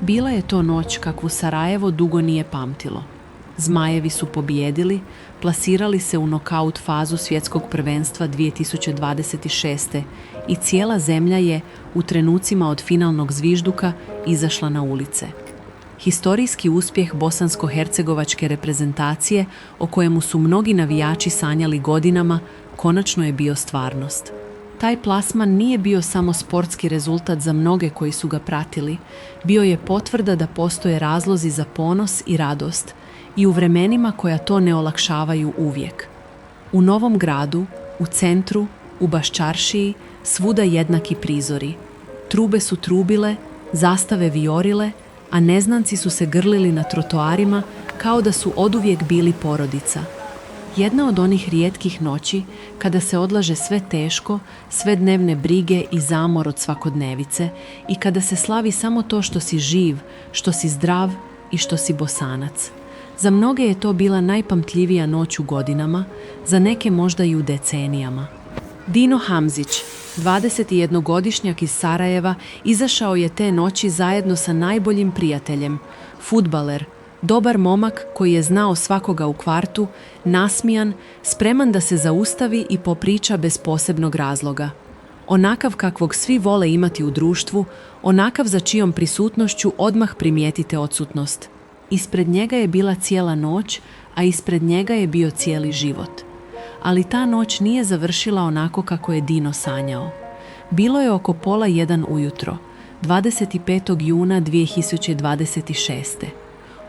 Bila je to noć kakvu Sarajevo dugo nije pamtilo. Zmajevi su pobijedili, plasirali se u nokaut fazu svjetskog prvenstva 2026. i cijela zemlja je, u trenucima od finalnog zvižduka, izašla na ulice. Historijski uspjeh bosansko-hercegovačke reprezentacije, o kojemu su mnogi navijači sanjali godinama, konačno je bio stvarnost. Taj plasman nije bio samo sportski rezultat za mnoge koji su ga pratili, bio je potvrda da postoje razlozi za ponos i radost i u vremenima koja to ne olakšavaju uvijek. U Novom Gradu, u centru, u Baščaršiji, svuda jednaki prizori. Trube su trubile, zastave vijorile, a neznanci su se grlili na trotoarima kao da su oduvijek bili porodica. Jedna od onih rijetkih noći kada se odlaže sve teško, sve dnevne brige i zamor od svakodnevice i kada se slavi samo to što si živ, što si zdrav i što si Bosanac. Za mnoge je to bila najpamtljivija noć u godinama, za neke možda i u decenijama. Dino Hamzić, 21-godišnjak iz Sarajeva, izašao je te noći zajedno sa najboljim prijateljem, fudbaler, dobar momak koji je znao svakoga u kvartu, nasmijan, spreman da se zaustavi i popriča bez posebnog razloga. Onakav kakvog svi vole imati u društvu, onakav za čijom prisutnošću odmah primijetite odsutnost. Ispred njega je bila cijela noć, a ispred njega je bio cijeli život. Ali ta noć nije završila onako kako je Dino sanjao. Bilo je oko 12:30 ujutro, 25. juna 2026.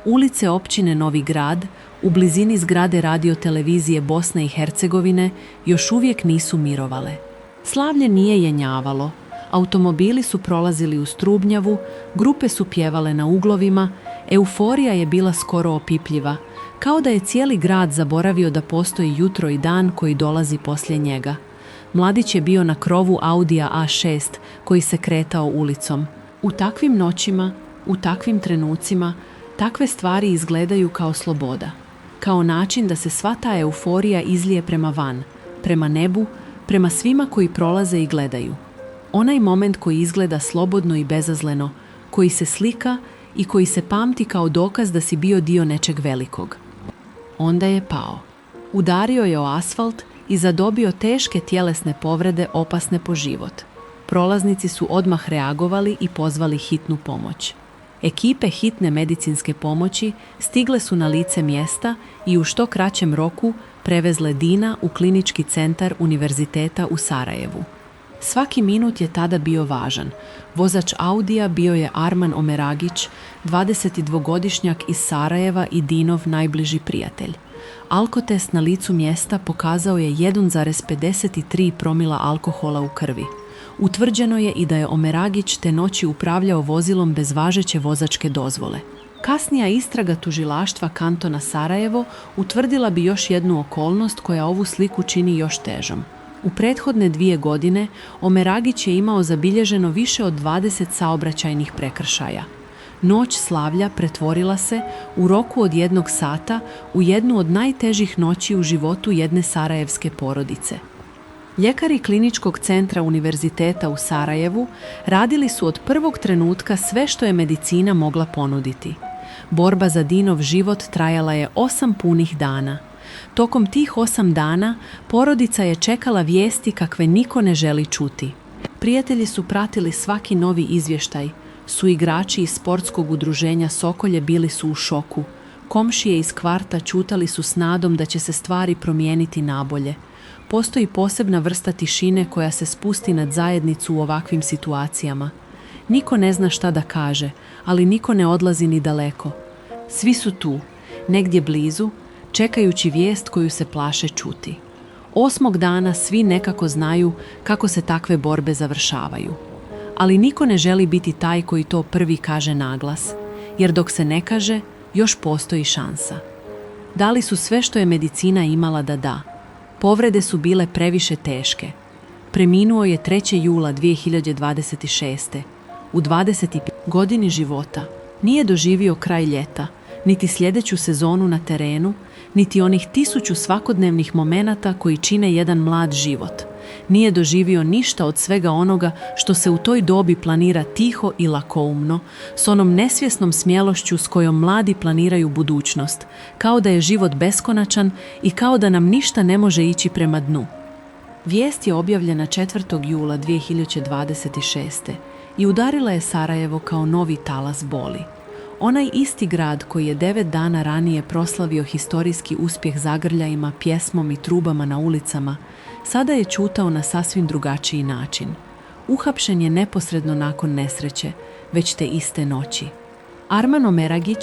Ulice općine Novi Grad, u blizini zgrade radiotelevizije Bosne i Hercegovine, još uvijek nisu mirovale. Slavlje nije jenjavalo, automobili su prolazili u Strubnjavu, grupe su pjevale na uglovima, euforija je bila skoro opipljiva, kao da je cijeli grad zaboravio da postoji jutro i dan koji dolazi poslije njega. Mladić je bio na krovu Audija A6 koji se kretao ulicom. U takvim noćima, u takvim trenucima, takve stvari izgledaju kao sloboda, kao način da se sva ta euforija izlije prema van, prema nebu, prema svima koji prolaze i gledaju. Onaj moment koji izgleda slobodno i bezazleno, koji se slika i koji se pamti kao dokaz da si bio dio nečeg velikog. Onda je pao. Udario je o asfalt i zadobio teške tjelesne povrede opasne po život. Prolaznici su odmah reagovali i pozvali hitnu pomoć. Ekipe hitne medicinske pomoći stigle su na lice mjesta i u što kraćem roku prevezle Dina u klinički centar Univerziteta u Sarajevu. Svaki minut je tada bio važan. Vozač Audija bio je Arman Omeragić, 22-godišnjak iz Sarajeva i Dinov najbliži prijatelj. Alkotest na licu mjesta pokazao je 1,53 promila alkohola u krvi. Utvrđeno je i da je Omeragić te noći upravljao vozilom bez važeće vozačke dozvole. Kasnija istraga tužilaštva kantona Sarajevo utvrdila bi još jednu okolnost koja ovu sliku čini još težom. U prethodne 2 godine Omeragić je imao zabilježeno više od 20 saobraćajnih prekršaja. Noć slavlja pretvorila se u roku od 1 sata u jednu od najtežih noći u životu jedne sarajevske porodice. Ljekari kliničkog centra Univerziteta u Sarajevu radili su od prvog trenutka sve što je medicina mogla ponuditi. Borba za Dinov život trajala je 8 punih dana. Tokom tih 8 dana porodica je čekala vijesti kakve niko ne želi čuti. Prijatelji su pratili svaki novi izvještaj. Suigrači iz sportskog udruženja Sokolje bili su u šoku. Komšije iz kvarta čutali su s nadom da će se stvari promijeniti nabolje. Postoji posebna vrsta tišine koja se spusti nad zajednicu u ovakvim situacijama. Niko ne zna šta da kaže, ali niko ne odlazi ni daleko. Svi su tu, negdje blizu, čekajući vijest koju se plaše čuti. 8. dana svi nekako znaju kako se takve borbe završavaju. Ali niko ne želi biti taj koji to prvi kaže naglas, jer dok se ne kaže, još postoji šansa. Dali su sve što je medicina imala da da. Povrede su bile previše teške. Preminuo je 3. jula 2026. U 25 godini života. Nije doživio kraj ljeta, niti sljedeću sezonu na terenu, niti onih 1000 svakodnevnih momenata koji čine jedan mlad život. nije doživio ništa od svega onoga što se u toj dobi planira tiho i lakoumno, s onom nesvjesnom smjelošću s kojom mladi planiraju budućnost, kao da je život beskonačan i kao da nam ništa ne može ići prema dnu. Vijest je objavljena 4. jula 2026. i udarila je Sarajevo kao novi talas boli. Onaj isti grad koji je 9 dana ranije proslavio historijski uspjeh zagrljajima, pjesmom i trubama na ulicama, sada je ćutao na sasvim drugačiji način. Uhapšen je neposredno nakon nesreće, već te iste noći. Arman Omeragić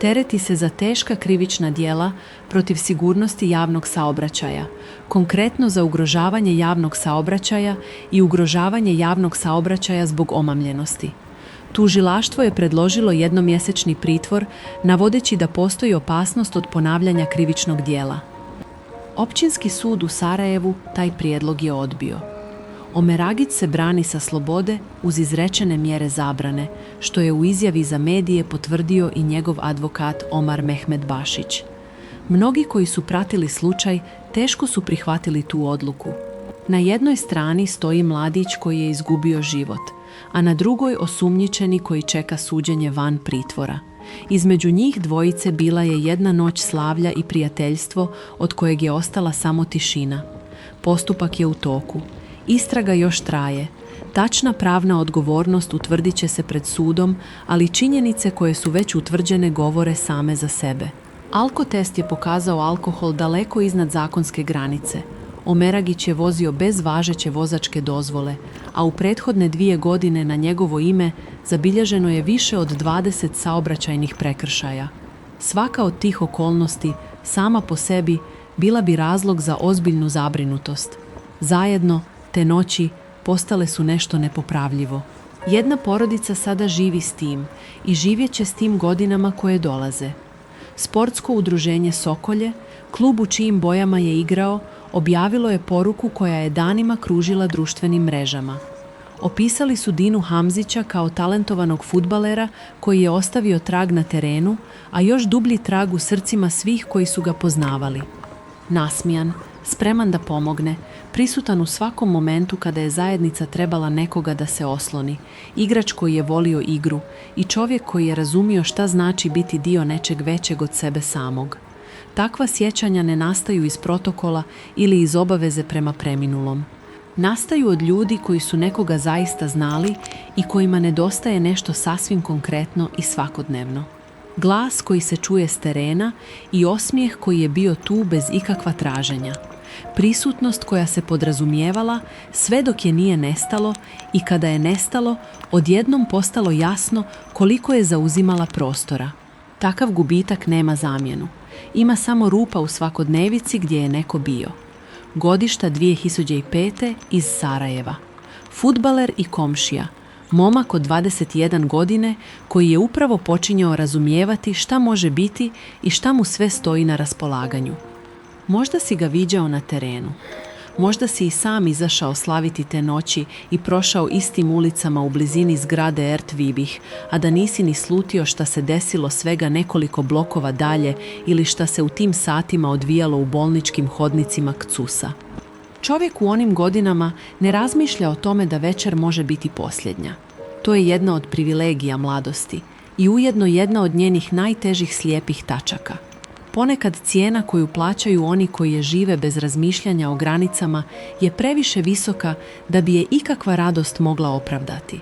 tereti se za teška krivična djela protiv sigurnosti javnog saobraćaja, konkretno za ugrožavanje javnog saobraćaja i ugrožavanje javnog saobraćaja zbog omamljenosti. Tužilaštvo je predložilo jednomjesečni pritvor, navodeći da postoji opasnost od ponavljanja krivičnog djela. Općinski sud u Sarajevu taj prijedlog je odbio. Omeragić se brani sa slobode uz izrečene mjere zabrane, što je u izjavi za medije potvrdio i njegov advokat Omar Mehmed Bašić. Mnogi koji su pratili slučaj teško su prihvatili tu odluku. Na jednoj strani stoji mladić koji je izgubio život, a na drugoj osumnjičeni koji čeka suđenje van pritvora. Između njih dvojice bila je jedna noć slavlja i prijateljstvo od kojeg je ostala samo tišina. Postupak je u toku. Istraga još traje. Tačna pravna odgovornost utvrdit će se pred sudom, ali činjenice koje su već utvrđene govore same za sebe. Alkotest je pokazao alkohol daleko iznad zakonske granice. Omeragić je vozio bez važeće vozačke dozvole, a u prethodne 2 godine na njegovo ime zabilježeno je više od 20 saobraćajnih prekršaja. Svaka od tih okolnosti, sama po sebi, bila bi razlog za ozbiljnu zabrinutost. Zajedno, te noći, postale su nešto nepopravljivo. Jedna porodica sada živi s tim i živjet će s tim godinama koje dolaze. Sportsko udruženje Sokolje, klub u čijim bojama je igrao, objavilo je poruku koja je danima kružila društvenim mrežama. Opisali su Dinu Hamzića kao talentovanog fudbalera koji je ostavio trag na terenu, a još dublji trag u srcima svih koji su ga poznavali. Nasmijan, spreman da pomogne, prisutan u svakom momentu kada je zajednica trebala nekoga da se osloni, igrač koji je volio igru i čovjek koji je razumio šta znači biti dio nečeg većeg od sebe samog. Takva sjećanja ne nastaju iz protokola ili iz obaveze prema preminulom. Nastaju od ljudi koji su nekoga zaista znali i kojima nedostaje nešto sasvim konkretno i svakodnevno. Glas koji se čuje s terena i osmijeh koji je bio tu bez ikakva traženja. Prisutnost koja se podrazumijevala sve dok je nije nestalo i kada je nestalo, odjednom postalo jasno koliko je zauzimala prostora. Takav gubitak nema zamjenu. Ima samo rupa u svakodnevici gdje je neko bio. Godišta 2005. iz Sarajeva. Fudbaler i komšija. Momak od 21 godine koji je upravo počinjao razumijevati šta može biti i šta mu sve stoji na raspolaganju. Možda si ga viđao na terenu. Možda si i sam izašao slaviti te noći i prošao istim ulicama u blizini zgrade Ertvibih, a da nisi ni slutio šta se desilo svega nekoliko blokova dalje ili šta se u tim satima odvijalo u bolničkim hodnicima Kcusa. Čovjek u onim godinama ne razmišlja o tome da večer može biti posljednja. To je jedna od privilegija mladosti i ujedno jedna od njenih najtežih slijepih tačaka. Ponekad cijena koju plaćaju oni koji je žive bez razmišljanja o granicama je previše visoka da bi je ikakva radost mogla opravdati.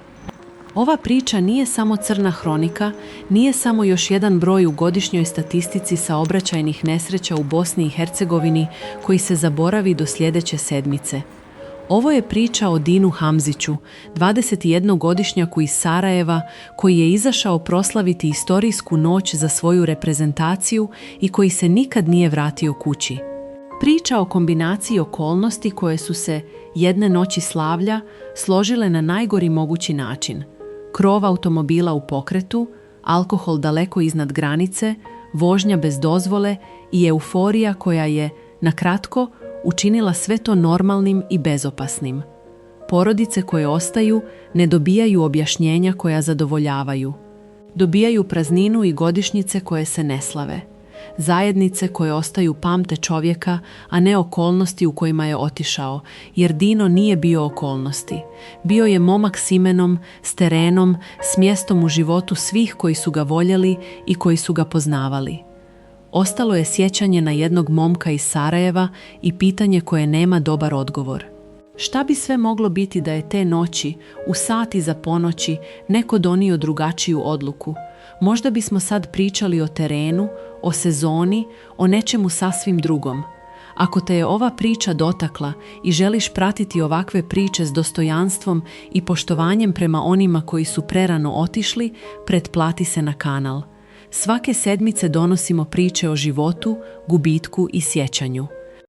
Ova priča nije samo crna hronika, nije samo još jedan broj u godišnjoj statistici saobraćajnih nesreća u Bosni i Hercegovini koji se zaboravi do sljedeće sedmice. Ovo je priča o Dinu Hamziću, 21-godišnjaku iz Sarajeva, koji je izašao proslaviti istorijsku noć za svoju reprezentaciju i koji se nikad nije vratio kući. Priča o kombinaciji okolnosti koje su se jedne noći slavlja složile na najgori mogući način. Krov automobila u pokretu, alkohol daleko iznad granice, vožnja bez dozvole i euforija koja je, na kratko, učinila sve to normalnim i bezopasnim. Porodice koje ostaju ne dobijaju objašnjenja koja zadovoljavaju. Dobijaju prazninu i godišnjice koje se ne slave. zajednice koje ostaju pamte čovjeka, a ne okolnosti u kojima je otišao, jer Dino nije bio okolnosti. Bio je momak s imenom, s terenom, s mjestom u životu svih koji su ga voljeli i koji su ga poznavali. Ostalo je sjećanje na jednog momka iz Sarajeva i pitanje koje nema dobar odgovor. Šta bi sve moglo biti da je te noći, u sat iza ponoći, neko donio drugačiju odluku? Možda bismo sad pričali o terenu, o sezoni, o nečemu sasvim drugom. Ako te je ova priča dotakla i želiš pratiti ovakve priče s dostojanstvom i poštovanjem prema onima koji su prerano otišli, pretplati se na kanal. Svake sedmice donosimo priče o životu, gubitku i sjećanju.